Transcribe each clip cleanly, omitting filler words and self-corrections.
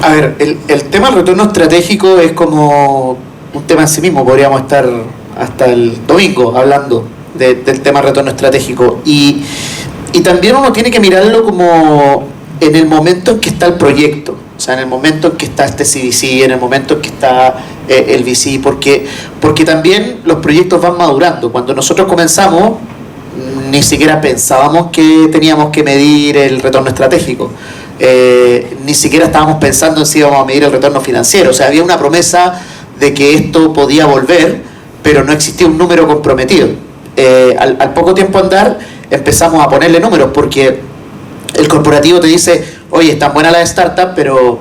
A ver, el tema del retorno estratégico es como un tema en sí mismo. Podríamos estar hasta el domingo hablando del tema del retorno estratégico. Y también uno tiene que mirarlo como en el momento en que está el proyecto. O sea, en el momento en que está este CVC, en el momento en que está el VC, porque también los proyectos van madurando. Cuando nosotros comenzamos, ni siquiera pensábamos que teníamos que medir el retorno estratégico. Ni siquiera estábamos pensando en si íbamos a medir el retorno financiero. O sea, había una promesa de que esto podía volver, pero no existía un número comprometido. Al poco tiempo andar, empezamos a ponerle números, porque el corporativo te dice, oye, están buenas las startups, pero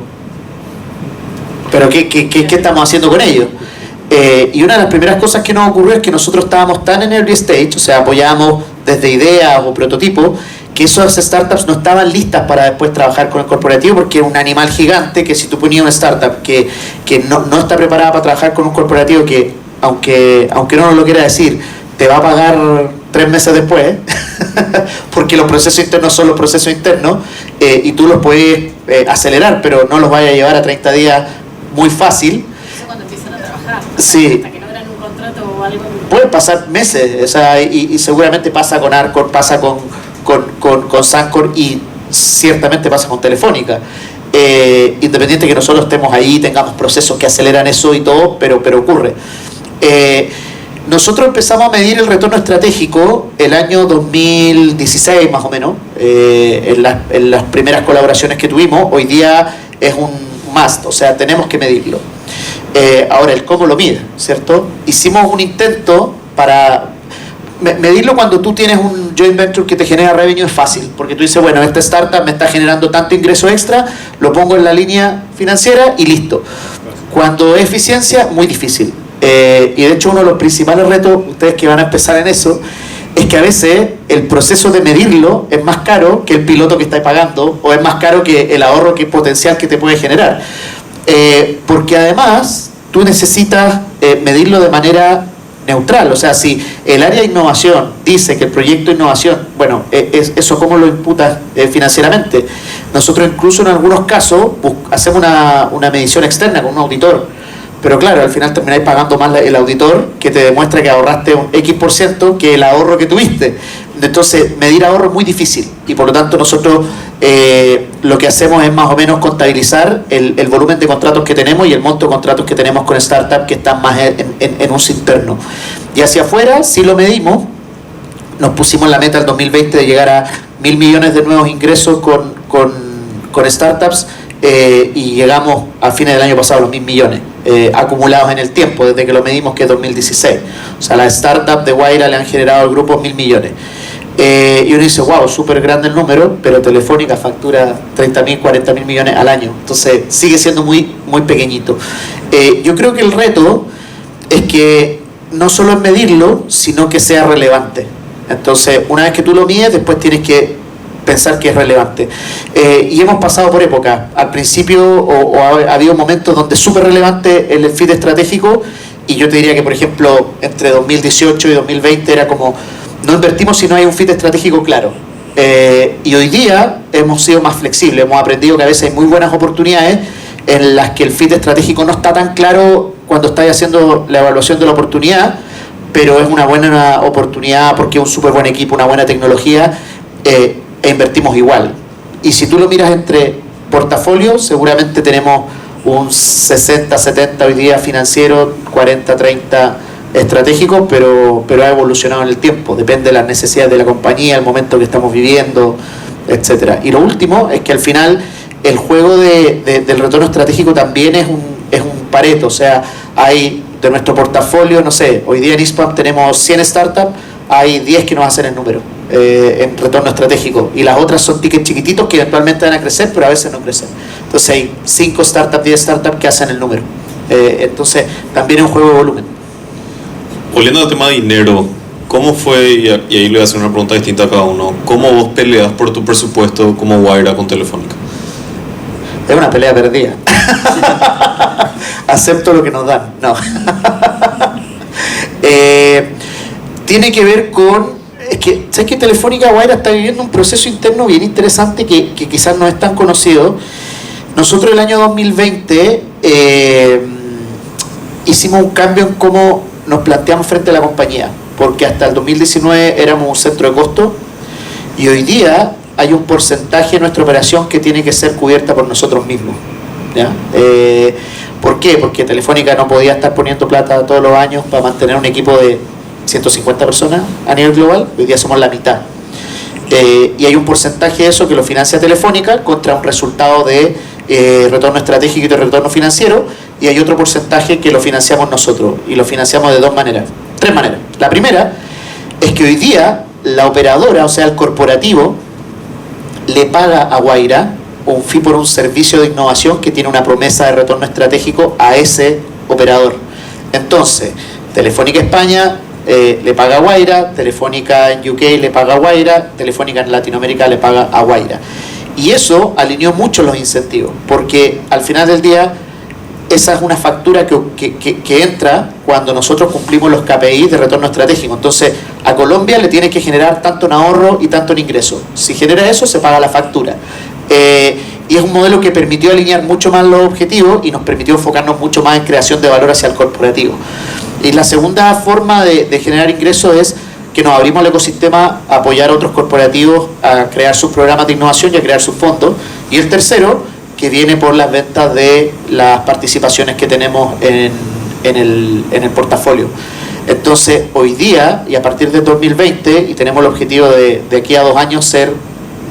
¿qué estamos haciendo con ellos? Y una de las primeras cosas que nos ocurrió es que nosotros estábamos tan en early stage, o sea, apoyábamos desde ideas o prototipos, que esas startups no estaban listas para después trabajar con el corporativo, porque es un animal gigante que si tú ponías una startup que no está preparada para trabajar con un corporativo que, aunque no nos lo quiera decir, te va a pagar 3 meses después, porque los procesos internos son los procesos internos, y tú los puedes acelerar, pero no los vayas a llevar a 30 días muy fácil. Eso cuando empiezan a trabajar. Sí. Hasta que no dan un contrato o algo. Pueden pasar meses, o sea, y seguramente pasa con Arcor, pasa con Sancor, y ciertamente pasa con Telefónica. Independiente que nosotros estemos ahí, tengamos procesos que aceleran eso y todo, pero ocurre. Nosotros empezamos a medir el retorno estratégico el año 2016 más o menos, en las primeras colaboraciones que tuvimos. Hoy día es un must, o sea, tenemos que medirlo. Ahora, el cómo lo mide, ¿cierto? Hicimos un intento para medirlo. Cuando tú tienes un joint venture que te genera revenue es fácil, porque tú dices, bueno, esta startup me está generando tanto ingreso extra, lo pongo en la línea financiera y listo. Cuando es eficiencia, muy difícil. Y de hecho uno de los principales retos, ustedes que van a empezar en eso, es que a veces el proceso de medirlo es más caro que el piloto que estáis pagando, o es más caro que el ahorro potencial que te puede generar. Porque además tú necesitas medirlo de manera neutral. O sea, si el área de innovación dice que el proyecto de innovación, bueno, eso cómo lo imputas financieramente. Nosotros incluso en algunos casos hacemos una medición externa con un auditor, pero claro, al final termináis pagando más el auditor, que te demuestra que ahorraste un X% que el ahorro que tuviste. Entonces, medir ahorro es muy difícil, y por lo tanto nosotros lo que hacemos es más o menos contabilizar el volumen de contratos que tenemos y el monto de contratos que tenemos con startups que están más en uso interno. Y hacia afuera, si lo medimos, nos pusimos la meta el 2020 de llegar a 1.000 millones de nuevos ingresos con startups, y llegamos a fines del año pasado a los 1.000 millones acumulados en el tiempo, desde que lo medimos, que es 2016. O sea, las startups de Guaira le han generado al grupo 1.000 millones. Y uno dice, wow, súper grande el número, pero Telefónica factura 30.000, 40.000 millones al año. Entonces sigue siendo muy, muy pequeñito. Yo creo que el reto es que no solo es medirlo, sino que sea relevante. Entonces, una vez que tú lo mides, después tienes que pensar que es relevante. Y hemos pasado por épocas. Al principio ha habido momentos donde es súper relevante el fit estratégico, y yo te diría que, por ejemplo, entre 2018 y 2020 era como, no invertimos si no hay un fit estratégico claro. Y hoy día hemos sido más flexibles, hemos aprendido que a veces hay muy buenas oportunidades en las que el fit estratégico no está tan claro cuando estáis haciendo la evaluación de la oportunidad, pero es una buena oportunidad porque es un súper buen equipo, una buena tecnología, e invertimos igual. Y si tú lo miras entre portafolios, seguramente tenemos un 60-70 hoy día financiero, 40-30 estratégico, pero ha evolucionado en el tiempo, depende de las necesidades de la compañía, el momento que estamos viviendo, etcétera. Y lo último es que al final el juego del retorno estratégico también es un Pareto. O sea, hay de nuestro portafolio, no sé, hoy día en ISPAM tenemos 100 startups, hay 10 que nos hacen el número en retorno estratégico, y las otras son tickets chiquititos que eventualmente van a crecer, pero a veces no crecen. Entonces hay 5 startups, 10 startups que hacen el número. Entonces también es un juego de volumen. Volviendo al tema de dinero, ¿cómo fue, y ahí le voy a hacer una pregunta distinta a cada uno, cómo vos peleas por tu presupuesto como Guaira con Telefónica? Es una pelea perdida. Acepto lo que nos dan. No. Tiene que ver con... Es que, ¿sabes que Telefónica Guaira está viviendo un proceso interno bien interesante que quizás no es tan conocido? Nosotros el año 2020 hicimos un cambio en cómo nos planteamos frente a la compañía, porque hasta el 2019 éramos un centro de costo y hoy día hay un porcentaje de nuestra operación que tiene que ser cubierta por nosotros mismos, ¿ya? ¿Por qué? Porque Telefónica no podía estar poniendo plata todos los años para mantener un equipo de 150 personas a nivel global. Hoy día somos la mitad. Y hay un porcentaje de eso que lo financia Telefónica contra un resultado de retorno estratégico y de retorno financiero, y hay otro porcentaje que lo financiamos nosotros, y lo financiamos de tres maneras. La primera es que hoy día la operadora, o sea el corporativo, le paga a Guaira un fee por un servicio de innovación que tiene una promesa de retorno estratégico a ese operador. Entonces, Telefónica España le paga a Guaira, Telefónica en UK le paga a Guaira, Telefónica en Latinoamérica le paga a Guaira. Y eso alineó mucho los incentivos, porque al final del día esa es una factura que entra cuando nosotros cumplimos los KPI de retorno estratégico. Entonces, a Colombia le tiene que generar tanto en ahorro y tanto en ingreso. Si genera eso, se paga la factura. Y es un modelo que permitió alinear mucho más los objetivos y nos permitió enfocarnos mucho más en creación de valor hacia el corporativo. Y la segunda forma de generar ingresos es que nos abrimos al ecosistema a apoyar a otros corporativos a crear sus programas de innovación y a crear sus fondos. Y el tercero, que viene por las ventas de las participaciones que tenemos en el portafolio. Entonces, hoy día, y a partir del 2020, y tenemos el objetivo de aquí a 2 años ser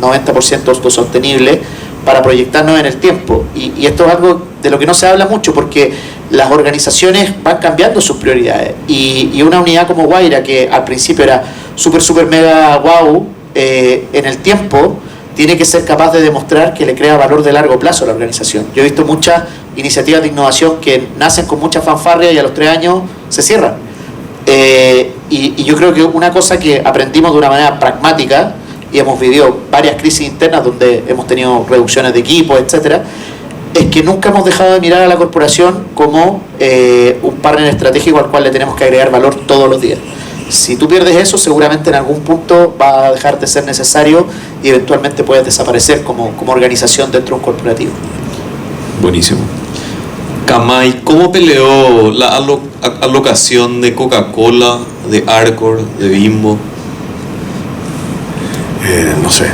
90% autosostenible para proyectarnos en el tiempo. Y esto es algo de lo que no se habla mucho, porque las organizaciones van cambiando sus prioridades. Y una unidad como Guaira, que al principio era súper mega wow, en el tiempo tiene que ser capaz de demostrar que le crea valor de largo plazo a la organización. Yo he visto muchas iniciativas de innovación que nacen con mucha fanfarria y a los 3 años se cierran. Y yo creo que una cosa que aprendimos de una manera pragmática, y hemos vivido varias crisis internas donde hemos tenido reducciones de equipos, etcétera, es que nunca hemos dejado de mirar a la corporación como un partner estratégico al cual le tenemos que agregar valor todos los días. Si tú pierdes eso, seguramente en algún punto va a dejar de ser necesario y eventualmente puedes desaparecer como organización dentro de un corporativo. Buenísimo. Kamai, ¿cómo peleó la alocación de Coca-Cola, de Arcor, de Bimbo? No sé,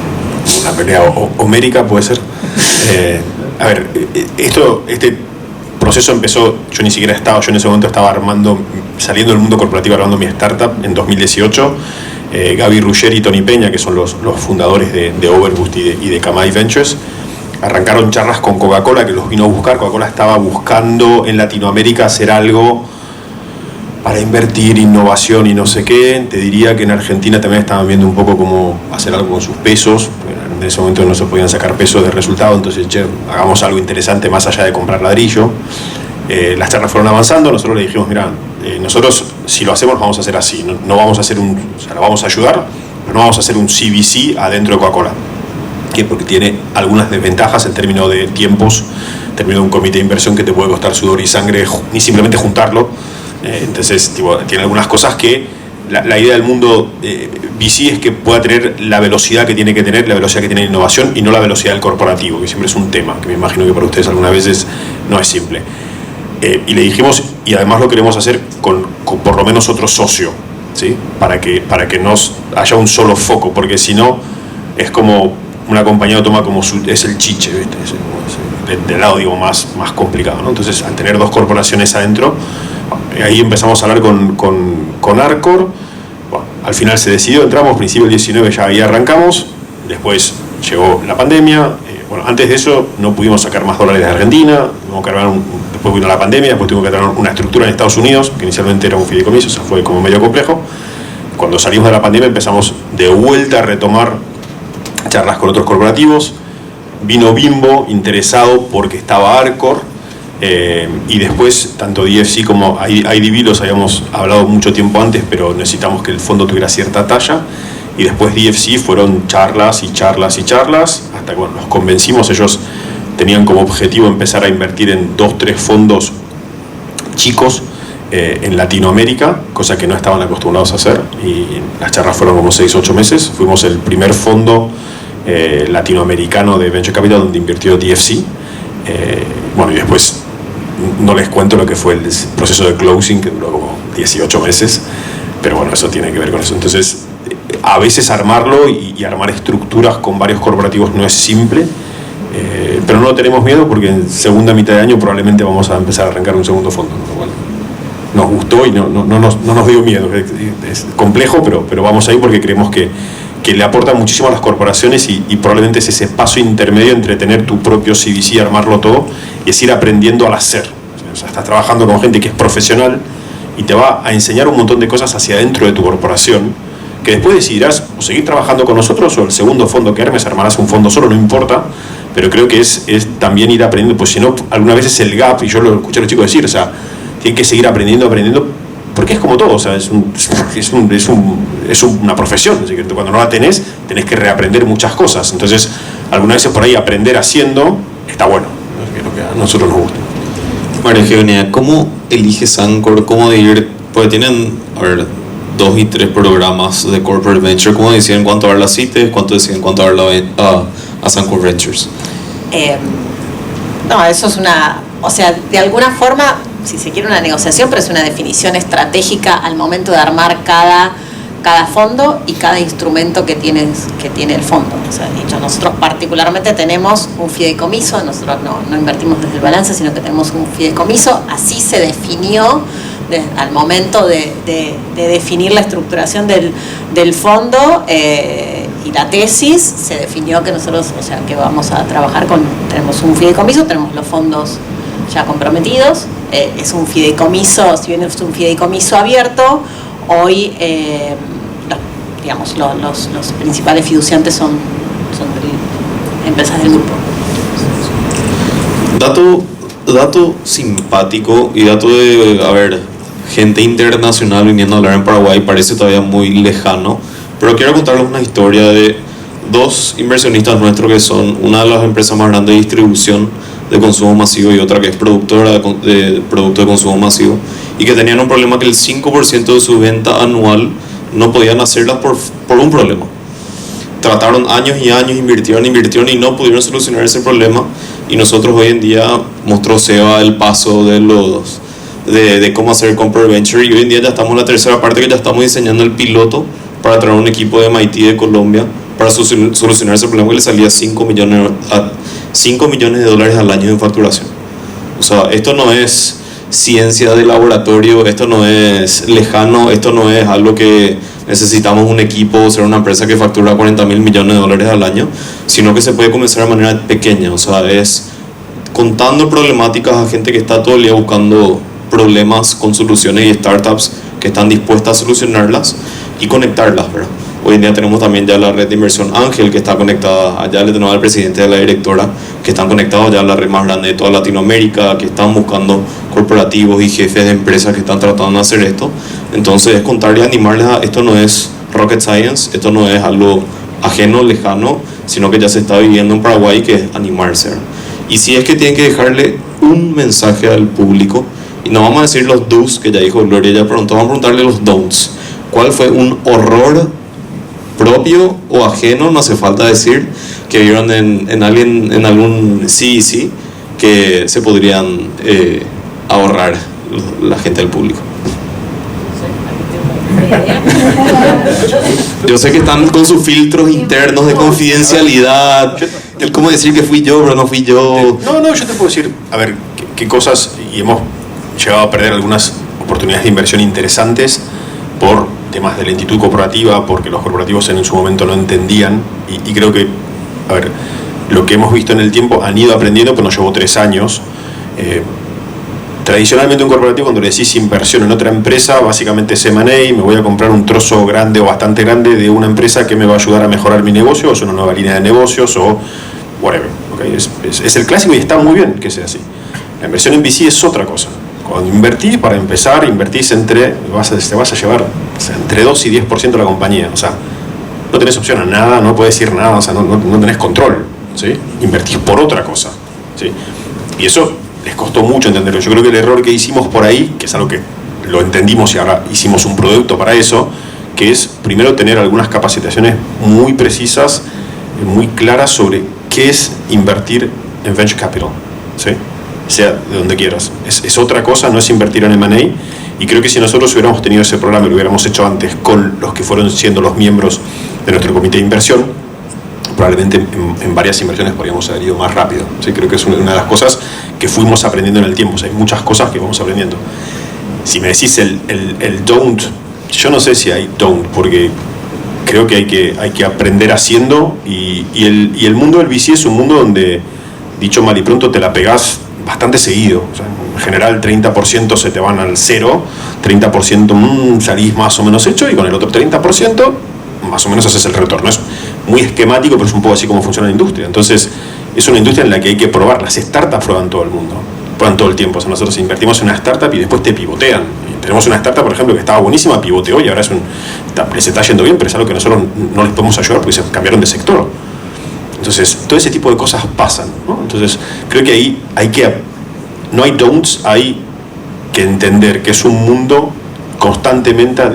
una pelea homérica puede ser. A ver, este proceso empezó, yo ni siquiera estaba, yo en ese momento estaba saliendo del mundo corporativo, armando mi startup en 2018. Gaby Ruggeri y Tony Peña, que son los fundadores de Overboost y de Kamai Ventures, arrancaron charlas con Coca-Cola, que los vino a buscar. Coca-Cola estaba buscando en Latinoamérica hacer algo para invertir, innovación y no sé qué. Te diría que en Argentina también estaban viendo un poco cómo hacer algo con sus pesos. En ese momento no se podían sacar pesos de resultado, entonces, hagamos algo interesante más allá de comprar ladrillo. Las charlas fueron avanzando, nosotros le dijimos, mira, nosotros si lo hacemos vamos a hacer así, no vamos a hacer o sea, lo vamos a ayudar, pero no vamos a hacer un CVC adentro de Coca-Cola, que porque tiene algunas desventajas en términos de tiempos, en términos de un comité de inversión que te puede costar sudor y sangre, ni simplemente juntarlo. Entonces, tiene algunas cosas que la idea del mundo VC es que pueda tener la velocidad que tiene que tener, la velocidad que tiene la innovación y no la velocidad del corporativo, que siempre es un tema, que me imagino que para ustedes algunas veces no es simple. Y le dijimos, y además lo queremos hacer con por lo menos otro socio, ¿sí? Para que no haya un solo foco, porque si no, es como una compañía lo toma como es el chiche, ¿viste? Del lado digo, más complicado, ¿no? Entonces, al tener 2 corporaciones adentro, ahí empezamos a hablar con Arcor. Bueno, al final se decidió, entramos, principio del 19 ya ahí arrancamos, después llegó la pandemia, bueno, antes de eso no pudimos sacar más dólares de Argentina, después vino la pandemia, después tuvimos que tener una estructura en Estados Unidos, que inicialmente era un fideicomiso, o sea, fue como medio complejo. Cuando salimos de la pandemia empezamos de vuelta a retomar charlas con otros corporativos. Vino Bimbo interesado porque estaba Arcor, y después tanto DFC como IDB los habíamos hablado mucho tiempo antes, pero necesitamos que el fondo tuviera cierta talla, y después DFC fueron charlas y charlas y charlas hasta que bueno, los convencimos. Ellos tenían como objetivo empezar a invertir en 2-3 fondos chicos en Latinoamérica, cosa que no estaban acostumbrados a hacer, y las charlas fueron como 6-8 meses. Fuimos el primer fondo latinoamericano de Venture Capital donde invirtió DFC, Bueno, y después no les cuento lo que fue el proceso de closing, que duró como 18 meses, pero bueno, eso tiene que ver con eso. Entonces, a veces armarlo y armar estructuras con varios corporativos no es simple, pero no tenemos miedo porque en segunda mitad de año probablemente vamos a empezar a arrancar un segundo fondo, lo cual nos gustó y no nos dio miedo. Es complejo, pero vamos ahí porque creemos que le aporta muchísimo a las corporaciones y probablemente es ese paso intermedio entre tener tu propio CVC y armarlo todo y es ir aprendiendo al hacer. O sea, estás trabajando con gente que es profesional y te va a enseñar un montón de cosas hacia adentro de tu corporación que después decidirás o seguir trabajando con nosotros o el segundo fondo que armes, armarás un fondo solo, no importa, pero creo que es también ir aprendiendo, pues si no, algunas veces el gap, y yo lo escuché a los chicos decir, o sea, tienen que seguir aprendiendo, porque es como todo, o sea, es una profesión, así que cuando no la tenés que reaprender muchas cosas, entonces algunas veces por ahí aprender haciendo está bueno, es lo que a nosotros nos gusta. María Eugenia, ¿cómo eliges Sancor? ¿Cómo de ir? Pues tienen, 2 y 3 programas de Corporate Venture. ¿Cómo deciden cuánto dar las CITES? ¿Cuánto deciden cuánto dar a Sancor Ventures? No, eso es o sea, de alguna forma, si se quiere una negociación, pero es una definición estratégica al momento de armar cada fondo y cada instrumento que tiene el fondo. O sea, dicho, nosotros particularmente tenemos un fideicomiso, nosotros no invertimos desde el balance, sino que tenemos un fideicomiso, así se definió al momento de definir la estructuración del fondo y la tesis, se definió que nosotros, o sea, que vamos a trabajar tenemos un fideicomiso, tenemos los fondos ya comprometidos, es un fideicomiso, si bien es un fideicomiso abierto, hoy los principales fiduciantes son empresas del grupo. Dato simpático y dato de, gente internacional viniendo a hablar en Paraguay parece todavía muy lejano, pero quiero contarles una historia de 2 inversionistas nuestros que son una de las empresas más grandes de distribución de consumo masivo y otra que es productora de productos de consumo masivo y que tenían un problema que el 5% de su venta anual no podían hacerlas por un problema. Trataron años y años, invirtieron y no pudieron solucionar ese problema, y nosotros hoy en día mostró Seba el paso de cómo hacer Corporate Venture, y hoy en día ya estamos en la tercera parte que ya estamos diseñando el piloto para traer un equipo de MIT de Colombia para solucionar ese problema que le salía 5 millones de dólares al año de facturación. O sea, esto no es ciencia de laboratorio, esto no es lejano, esto no es algo que necesitamos un equipo o ser una empresa que factura 40 mil millones de dólares al año, sino que se puede comenzar de manera pequeña. O sea, es contando problemáticas a gente que está todo el día buscando problemas con soluciones y startups que están dispuestas a solucionarlas y conectarlas, ¿verdad? Hoy en día tenemos también ya la red de inversión Ángel que está conectada, allá le tenemos al presidente de la directora, que están conectados ya a la red más grande de toda Latinoamérica, que están buscando corporativos y jefes de empresas que están tratando de hacer esto. Entonces es contarles, animarles a esto no es rocket science, esto no es algo ajeno, lejano, sino que ya se está viviendo en Paraguay, que es animarse, ¿verdad? Y si es que tienen que dejarle un mensaje al público, y no vamos a decir los do's que ya dijo Gloria, ya pronto vamos a preguntarle los don'ts. ¿Cuál fue un horror propio o ajeno, no hace falta decir, que vieron en alguien, en algún CEC que se podrían ahorrar la gente del público? Yo sé que están con sus filtros internos de confidencialidad, el cómo decir que fui yo pero no fui yo. No, yo te puedo decir, a ver, qué cosas, y hemos llegado a perder algunas oportunidades de inversión interesantes por temas de lentitud corporativa, porque los corporativos en su momento no entendían, y creo que, a ver, lo que hemos visto en el tiempo han ido aprendiendo, pero nos llevó 3 años. Tradicionalmente un corporativo, cuando le decís inversión en otra empresa, básicamente es M&A, me voy a comprar un trozo grande o bastante grande de una empresa que me va a ayudar a mejorar mi negocio, o es una nueva línea de negocios, o whatever. ¿Okay? Es el clásico y está muy bien que sea así. La inversión en VC es otra cosa. Cuando invertís, para empezar, invertís te vas a llevar entre 2 y 10% de la compañía. O sea, no tenés opción a nada, no podés decir nada, o sea, no tenés control, ¿sí? Invertís por otra cosa, ¿sí? Y eso les costó mucho entenderlo. Yo creo que el error que hicimos por ahí, que es algo que lo entendimos y ahora hicimos un producto para eso, que es primero tener algunas capacitaciones muy precisas, muy claras sobre qué es invertir en venture capital. ¿sí? Sea de donde quieras. Es otra cosa, no es invertir en M&A. Y creo que si nosotros hubiéramos tenido ese programa y lo hubiéramos hecho antes con los que fueron siendo los miembros de nuestro comité de inversión, probablemente en varias inversiones podríamos haber ido más rápido. ¿Sí? Creo que es una de las cosas que fuimos aprendiendo en el tiempo. O sea, hay muchas cosas que vamos aprendiendo. Si me decís el don't, yo no sé si hay don't, porque creo que hay que aprender haciendo y el mundo del VC es un mundo donde, dicho mal y pronto, te la pegás bastante seguido. O sea, en general 30% se te van al cero, 30% salís más o menos hecho y con el otro 30% más o menos haces el retorno. Es muy esquemático, pero es un poco así como funciona la industria. Entonces es una industria en la que hay que probar. Las startups prueban todo el mundo, prueban todo el tiempo. O sea, nosotros invertimos en una startup y después te pivotean. Y tenemos una startup, por ejemplo, que estaba buenísima, pivoteó y ahora les está yendo bien, pero es algo que nosotros no les podemos ayudar porque se cambiaron de sector. Entonces, todo ese tipo de cosas pasan, ¿no? Entonces, creo que ahí no hay don'ts, hay que entender que es un mundo constantemente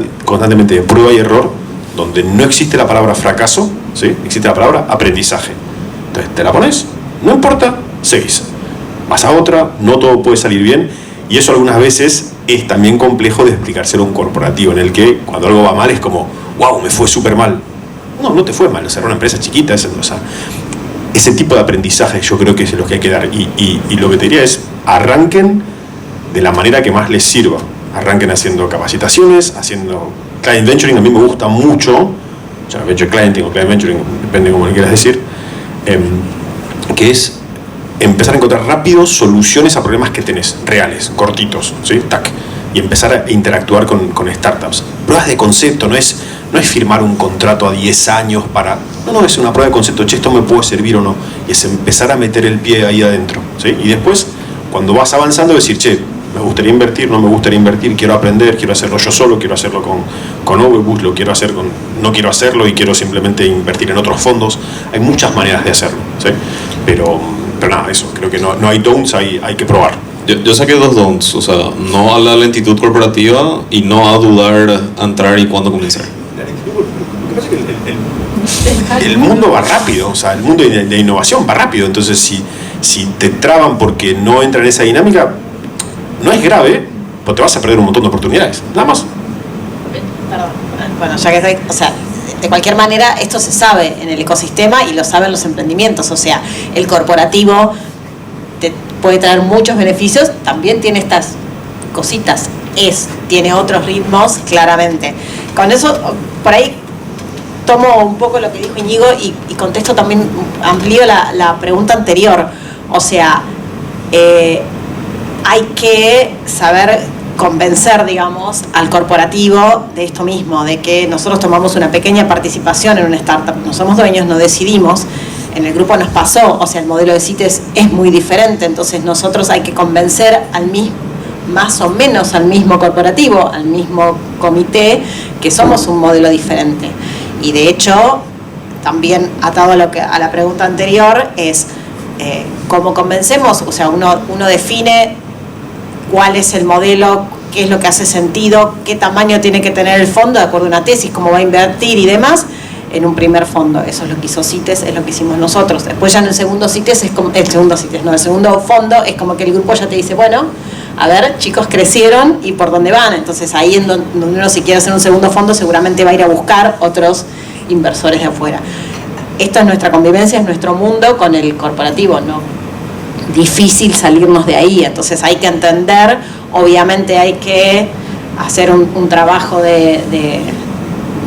de prueba y error, donde no existe la palabra fracaso, ¿sí? Existe la palabra aprendizaje. Entonces, te la pones, no importa, seguís. Vas a otra, no todo puede salir bien, y eso algunas veces es también complejo de explicárselo a un corporativo, en el que cuando algo va mal es como, wow, me fue súper mal. No te fue mal, o sea, era una empresa chiquita, o sea, ese tipo de aprendizaje yo creo que es lo que hay que dar, y lo que te diría es, arranquen de la manera que más les sirva. Arranquen haciendo capacitaciones, haciendo client venturing. A mí me gusta mucho, o sea, venture clienting o client venturing, depende de cómo le quieras decir, que es empezar a encontrar rápido soluciones a problemas que tenés, reales, cortitos, ¿sí? Tac. Y empezar a interactuar con startups. Pruebas de concepto, no es firmar un contrato a 10 años para... No, es una prueba de concepto, che, esto me puede servir o no. Y es empezar a meter el pie ahí adentro, ¿sí? Y después, cuando vas avanzando, decir, che, me gustaría invertir, no me gustaría invertir, quiero aprender, quiero hacerlo yo solo, quiero hacerlo con Overboost, lo quiero hacer no quiero hacerlo y quiero simplemente invertir en otros fondos. Hay muchas maneras de hacerlo, ¿sí? Pero nada, eso, creo que no hay don'ts, hay que probar. Yo saqué 2 don'ts, o sea, no a la lentitud corporativa y no a dudar a entrar y cuándo comenzar. Lo que pasa es que el mundo va rápido, o sea, el mundo de innovación va rápido, entonces si te traban porque no entra en esa dinámica, no es grave, pues te vas a perder un montón de oportunidades, nada más. Perdón. Bueno, ya que estoy, o sea, de cualquier manera, esto se sabe en el ecosistema y lo saben los emprendimientos, o sea, el corporativo te puede traer muchos beneficios, también tiene estas cositas, tiene otros ritmos, claramente. Con eso, por ahí tomo un poco lo que dijo Íñigo y contesto también, amplío la pregunta anterior, o sea, hay que saber convencer, digamos, al corporativo de esto mismo, de que nosotros tomamos una pequeña participación en una startup, no somos dueños, no decidimos, en el grupo nos pasó, o sea, el modelo de CITES es muy diferente, entonces nosotros hay que convencer más o menos al mismo corporativo, al mismo comité, que somos un modelo diferente. Y de hecho, también atado a la pregunta anterior, es cómo convencemos, o sea, uno define cuál es el modelo, qué es lo que hace sentido, qué tamaño tiene que tener el fondo de acuerdo a una tesis, cómo va a invertir y demás, en un primer fondo. Eso es lo que hizo CITES, es lo que hicimos nosotros. Después ya en el segundo CITES, el segundo fondo es como que el grupo ya te dice, bueno, a ver, chicos crecieron y por dónde van. Entonces ahí en donde uno, si quiere hacer un segundo fondo, seguramente va a ir a buscar otros inversores de afuera. Esto es nuestra convivencia, es nuestro mundo con el corporativo, ¿no? Difícil salirnos de ahí, entonces hay que entender, obviamente hay que hacer un trabajo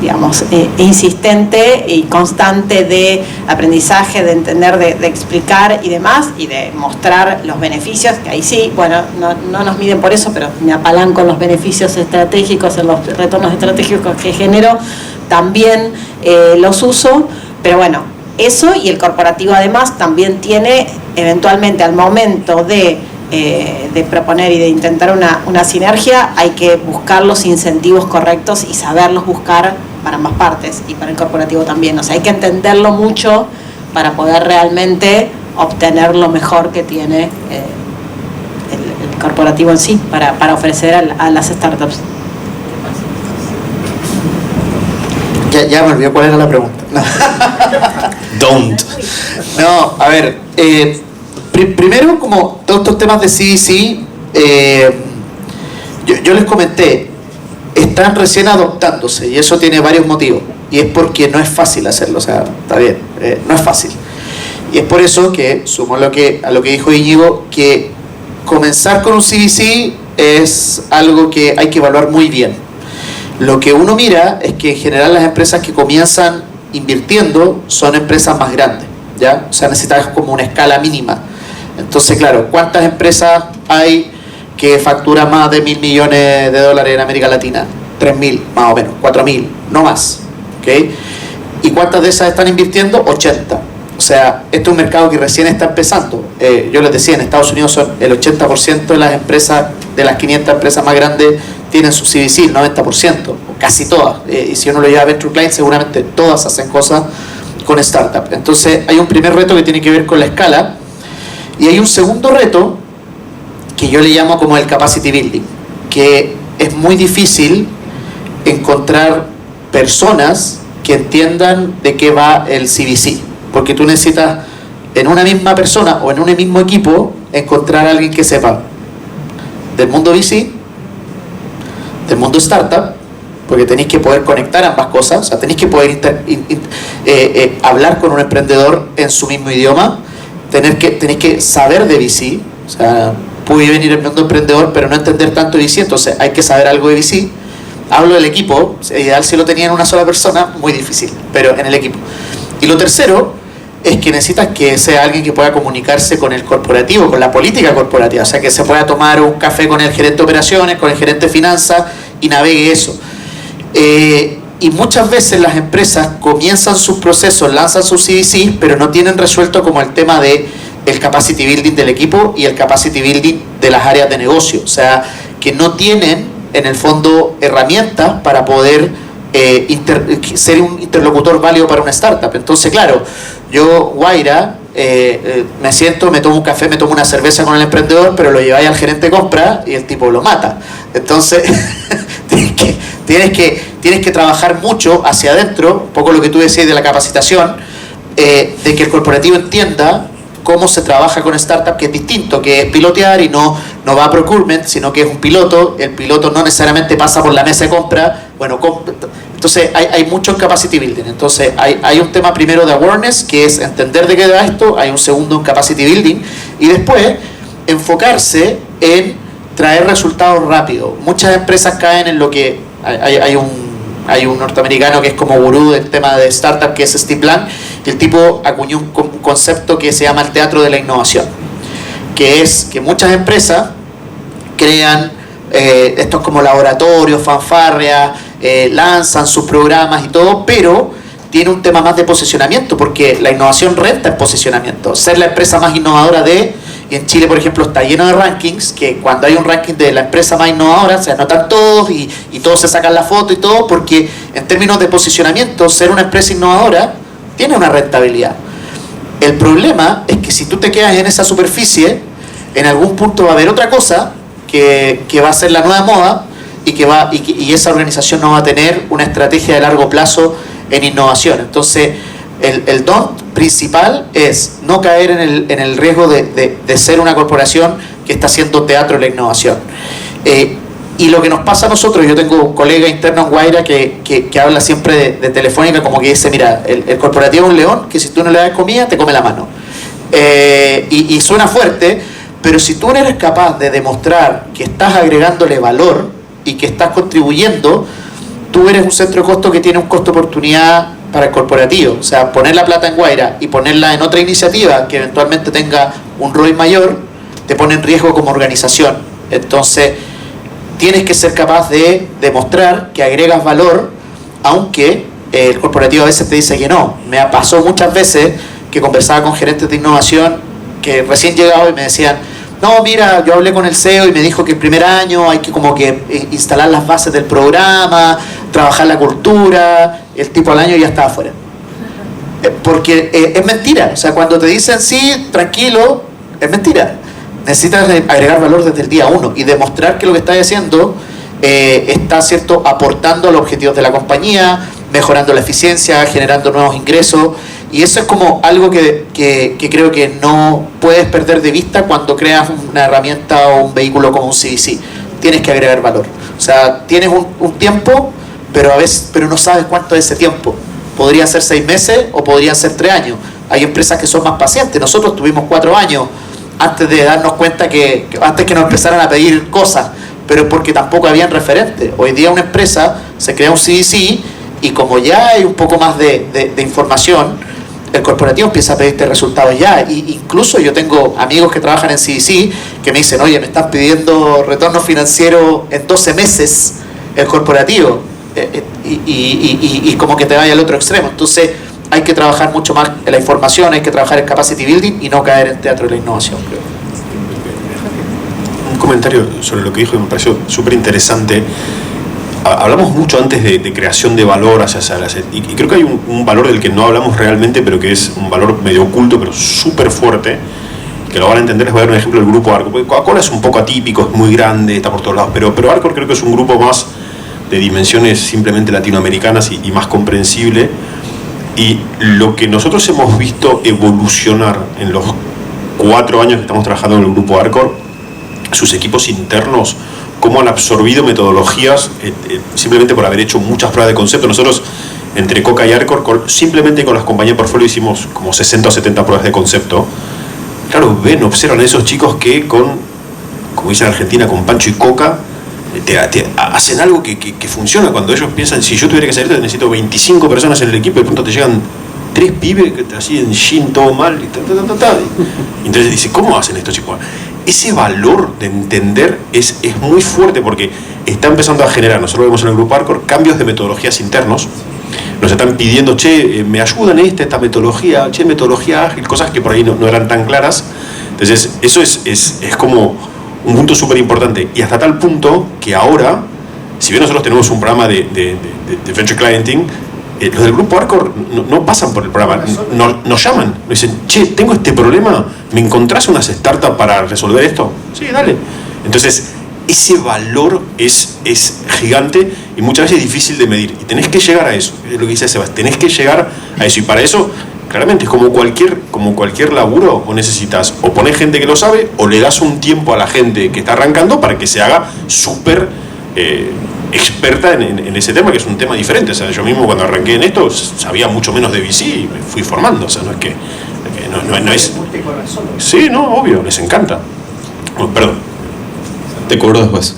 digamos, insistente y constante de aprendizaje, de entender, de explicar y demás, y de mostrar los beneficios, que ahí sí, bueno, no nos miden por eso, pero me apalanco en los beneficios estratégicos, en los retornos estratégicos que genero, también los uso, pero bueno, eso, y el corporativo además también tiene eventualmente al momento de proponer y de intentar una sinergia, hay que buscar los incentivos correctos y saberlos buscar para ambas partes y para el corporativo también. O sea, hay que entenderlo mucho para poder realmente obtener lo mejor que tiene el corporativo en sí para ofrecer a las startups. Ya me olvidé cuál era la pregunta. Don't. No, a ver, Primero, como todos estos temas de CVC, yo les comenté, están recién adoptándose y eso tiene varios motivos. Y es porque no es fácil hacerlo, o sea, está bien, no es fácil. Y es por eso que, sumo a lo que dijo Íñigo, que comenzar con un CVC es algo que hay que evaluar muy bien. Lo que uno mira es que en general las empresas que comienzan invirtiendo son empresas más grandes, ¿ya? O sea, necesitas como una escala mínima. Entonces, claro, ¿cuántas empresas hay que facturan más de $1.000 millones en América Latina? 3.000, más o menos, 4.000, no más. ¿Okay? ¿Y cuántas de esas están invirtiendo? 80. O sea, este es un mercado que recién está empezando. Yo les decía, en Estados Unidos son el 80% de las empresas, de las 500 empresas más grandes, tienen su CVC, el 90%, o casi todas. Y si uno lo lleva a Venture Client, seguramente todas hacen cosas con startup. Entonces, hay un primer reto que tiene que ver con la escala, y hay un segundo reto que yo le llamo como el capacity building, que es muy difícil encontrar personas que entiendan de qué va el CVC, porque tú necesitas en una misma persona o en un mismo equipo encontrar a alguien que sepa del mundo VC, del mundo startup, porque tenéis que poder conectar ambas cosas, o sea, tenéis que poder hablar con un emprendedor en su mismo idioma, tenéis que saber de VC, o sea, puede venir el mundo emprendedor pero no entender tanto de VC, entonces hay que saber algo de VC. Hablo del equipo, ideal si lo tenía en una sola persona, muy difícil, pero en el equipo. Y lo tercero es que necesitas que sea alguien que pueda comunicarse con el corporativo, con la política corporativa, o sea, que se pueda tomar un café con el gerente de operaciones, con el gerente de finanzas y navegue eso. Y muchas veces las empresas comienzan sus procesos, lanzan sus CVC, pero no tienen resuelto como el tema de el capacity building del equipo y el capacity building de las áreas de negocio, o sea, que no tienen en el fondo herramientas para poder ser un interlocutor válido para una startup. Entonces, claro, yo, Guaira, me siento, me tomo un café, me tomo una cerveza con el emprendedor, pero lo lleváis al gerente de compra y el tipo lo mata. Entonces, tienes que trabajar mucho hacia adentro, un poco lo que tú decías de la capacitación, de que el corporativo entienda cómo se trabaja con startup, que es distinto, que es pilotear y no va a procurement, sino que es un piloto. El piloto no necesariamente pasa por la mesa de compra. Bueno, entonces hay mucho en capacity building. Entonces hay un tema primero de awareness, que es entender de qué va esto. Hay un segundo en capacity building. Y después enfocarse en traer resultados rápidos. Muchas empresas caen en lo que hay un norteamericano que es como gurú del tema de startup, que es Steve Blank, y el tipo acuñó un concepto que se llama el teatro de la innovación, que es que muchas empresas crean estos como laboratorios, fanfarrias, lanzan sus programas y todo, pero tiene un tema más de posicionamiento, porque la innovación renta en posicionamiento. Ser la empresa más innovadora y en Chile, por ejemplo, está lleno de rankings, que cuando hay un ranking de la empresa más innovadora, se anotan todos y todos se sacan la foto y todo, porque en términos de posicionamiento, ser una empresa innovadora tiene una rentabilidad. El problema es que si tú te quedas en esa superficie, en algún punto va a haber otra cosa que va a ser la nueva moda y esa organización no va a tener una estrategia de largo plazo en innovación. Entonces, el don principal es no caer en el riesgo de ser una corporación que está haciendo teatro de la innovación. Y lo que nos pasa a nosotros, yo tengo un colega interno en Guaira que habla siempre de Telefónica, como que dice, mira, el corporativo es un león que si tú no le das comida te come la mano. Y suena fuerte, pero si tú no eres capaz de demostrar que estás agregándole valor y que estás contribuyendo, tú eres un centro de costo que tiene un costo de oportunidad para el corporativo. O sea, poner la plata en Guaira y ponerla en otra iniciativa que eventualmente tenga un ROI mayor, te pone en riesgo como organización. Entonces, tienes que ser capaz de demostrar que agregas valor, aunque el corporativo a veces te dice que no. Me pasó muchas veces que conversaba con gerentes de innovación que recién llegaban y me decían, no, mira, yo hablé con el CEO y me dijo que el primer año hay que como que instalar las bases del programa, trabajar la cultura. El tipo al año ya estaba afuera. Porque es mentira. O sea, cuando te dicen sí, tranquilo, es mentira. Necesitas agregar valor desde el día 1 y demostrar que lo que estás haciendo está, ¿cierto?, aportando a los objetivos de la compañía, mejorando la eficiencia, generando nuevos ingresos. Y eso es como algo que creo que no puedes perder de vista cuando creas una herramienta o un vehículo como un CVC. Tienes que agregar valor. O sea, tienes un tiempo, pero no sabes cuánto es ese tiempo. Podría ser 6 meses o podrían ser 3 años. Hay empresas que son más pacientes. Nosotros tuvimos 4 años antes de darnos cuenta antes que nos empezaran a pedir cosas, pero es porque tampoco habían referentes. Hoy día una empresa se crea un CVC y como ya hay un poco más de información, el corporativo empieza a pedirte resultados ya. Incluso yo tengo amigos que trabajan en CVC que me dicen, oye, me están pidiendo retorno financiero en 12 meses el corporativo, y como que te vaya al otro extremo. Entonces hay que trabajar mucho más en la información, hay que trabajar en capacity building y no caer en teatro de la innovación, creo. Un comentario sobre lo que dijo que me pareció súper interesante. Hablamos mucho antes de creación de valor y creo que hay un valor del que no hablamos realmente, pero que es un valor medio oculto, pero súper fuerte, que lo van a entender. Les voy a dar un ejemplo del grupo Arcor. Coca-Cola es un poco atípico, es muy grande, está por todos lados, pero Arcor creo que es un grupo más de dimensiones simplemente latinoamericanas y más comprensible. Y lo que nosotros hemos visto evolucionar en los 4 años que estamos trabajando en el grupo Arcor, sus equipos internos, cómo han absorbido metodologías simplemente por haber hecho muchas pruebas de concepto. Nosotros, entre Coca y Arcor, simplemente con las compañías de portfolio hicimos como 60 o 70 pruebas de concepto. Claro, observan a esos chicos que como dicen en Argentina, con Pancho y Coca, hacen algo que funciona. Cuando ellos piensan, si yo tuviera que hacer esto, necesito 25 personas en el equipo, y de pronto te llegan 3 pibes que así en gin, todo mal, y entonces dice, ¿cómo hacen estos chicos? Ese valor de entender es muy fuerte, porque está empezando a generar, nosotros vemos en el grupo Arcor, cambios de metodologías internos. Nos están pidiendo, me ayudan esta metodología, metodología ágil, cosas que por ahí no eran tan claras. Entonces eso es como un punto súper importante, y hasta tal punto que ahora, si bien nosotros tenemos un programa de Venture Clienting, los del grupo Arcor no pasan por el programa, nos llaman, nos dicen, tengo este problema, ¿me encontrás unas startups para resolver esto? Sí, dale. Entonces, ese valor es gigante y muchas veces es difícil de medir, y tenés que llegar a eso, es lo que dice Sebas, tenés que llegar a eso, y para eso, claramente, es como cualquier laburo, o necesitas o poner gente que lo sabe, o le das un tiempo a la gente que está arrancando para que se haga súper experta en ese tema, que es un tema diferente. O sea, yo mismo cuando arranqué en esto sabía mucho menos de VC y me fui formando. O sea, no es que no es... Sí, no, obvio, les encanta. Perdón. Te cobro después.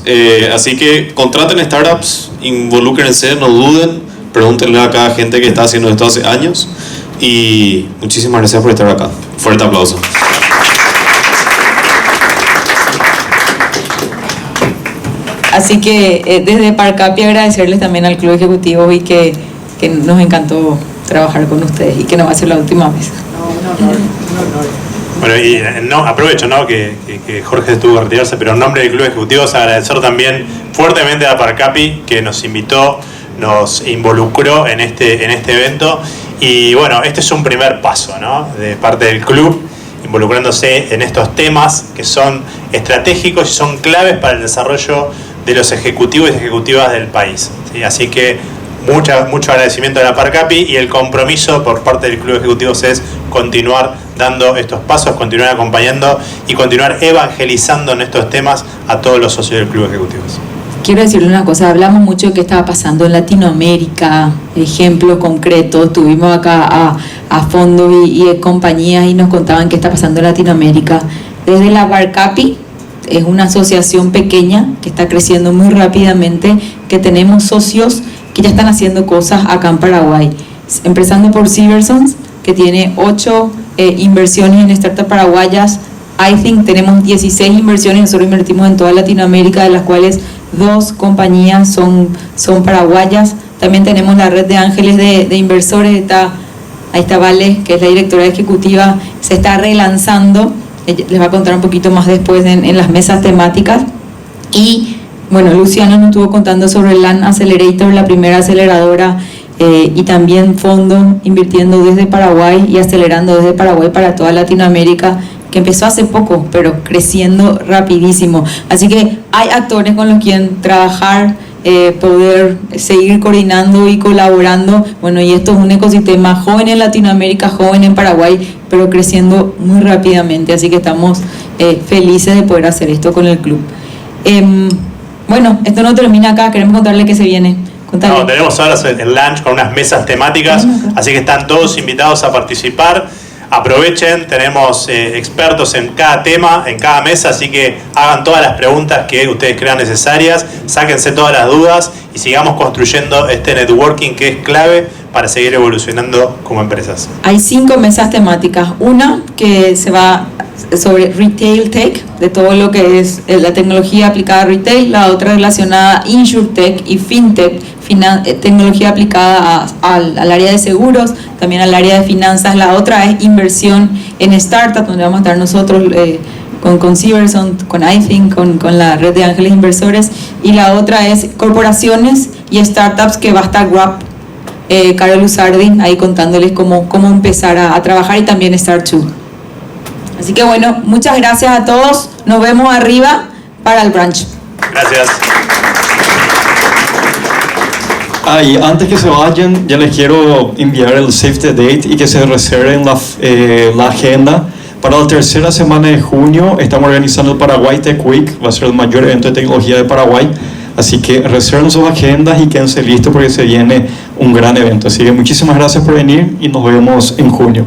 Así que contraten startups, involúcrense, no duden, pregúntenle a cada gente que está haciendo esto hace años, y muchísimas gracias por estar acá. Fuerte aplauso. Así que desde Parcapi agradecerles también al Club Ejecutivo, y que nos encantó trabajar con ustedes, y que no va a ser la última vez. Bueno, y aprovecho que Jorge tuvo que retirarse, pero en nombre del Club Ejecutivo agradecer también fuertemente a Parcapi, que nos invitó, nos involucró en este evento. Y bueno, este es un primer paso, ¿no?, de parte del club, involucrándose en estos temas que son estratégicos y son claves para el desarrollo de los ejecutivos y ejecutivas del país, ¿sí? Así que mucho agradecimiento a la Parcapi, y el compromiso por parte del Club Ejecutivo es continuar dando estos pasos, continuar acompañando y continuar evangelizando en estos temas a todos los socios del Club Ejecutivo. Quiero decirle una cosa, hablamos mucho de qué estaba pasando en Latinoamérica, ejemplos concretos, tuvimos acá a fondos y compañías, y nos contaban qué está pasando en Latinoamérica. Desde la Parcapi, es una asociación pequeña que está creciendo muy rápidamente, que tenemos socios que ya están haciendo cosas acá en Paraguay, empezando por Cybersons, que tiene 8 inversiones en startups paraguayas. iThink, tenemos 16 inversiones, nosotros invertimos en toda Latinoamérica, de las cuales 2 compañías son paraguayas. También tenemos la red de ángeles de inversores, ahí está Vale, que es la directora ejecutiva, se está relanzando, les va a contar un poquito más después en las mesas temáticas. Y bueno, Luciano nos estuvo contando sobre el LAN Accelerator, la primera aceleradora, y también fondos invirtiendo desde Paraguay y acelerando desde Paraguay para toda Latinoamérica, que empezó hace poco, pero creciendo rapidísimo. Así que hay actores con los que trabajar, poder seguir coordinando y colaborando. Bueno, y esto es un ecosistema joven en Latinoamérica, joven en Paraguay, pero creciendo muy rápidamente, así que estamos felices de poder hacer esto con el club. Bueno, esto no termina acá, queremos contarle que se viene. Contale. No, tenemos ahora el lunch con unas mesas temáticas, así que están todos invitados a participar. Aprovechen, tenemos expertos en cada tema, en cada mesa, así que hagan todas las preguntas que ustedes crean necesarias, sáquense todas las dudas y sigamos construyendo este networking que es clave para seguir evolucionando como empresas. Hay 5 mesas temáticas. Una que se va sobre Retail Tech, de todo lo que es la tecnología aplicada a retail. La otra relacionada a InsurTech y FinTech, tecnología aplicada al área de seguros, también al área de finanzas. La otra es inversión en startups, donde vamos a estar nosotros con Cyberson, con iThink, con la red de ángeles inversores. Y la otra es corporaciones y startups, que va a estar Wrap, Carol Usardi, ahí contándoles cómo empezar a trabajar, y también Start2. Así que bueno, muchas gracias a todos. Nos vemos arriba para el brunch. Gracias. Y antes que se vayan, ya les quiero enviar el Save the Date y que se reserven la agenda. Para la tercera semana de junio estamos organizando el Paraguay Tech Week, va a ser el mayor evento de tecnología de Paraguay. Así que reserven sus agendas y quédense listos porque se viene un gran evento. Así que muchísimas gracias por venir y nos vemos en junio.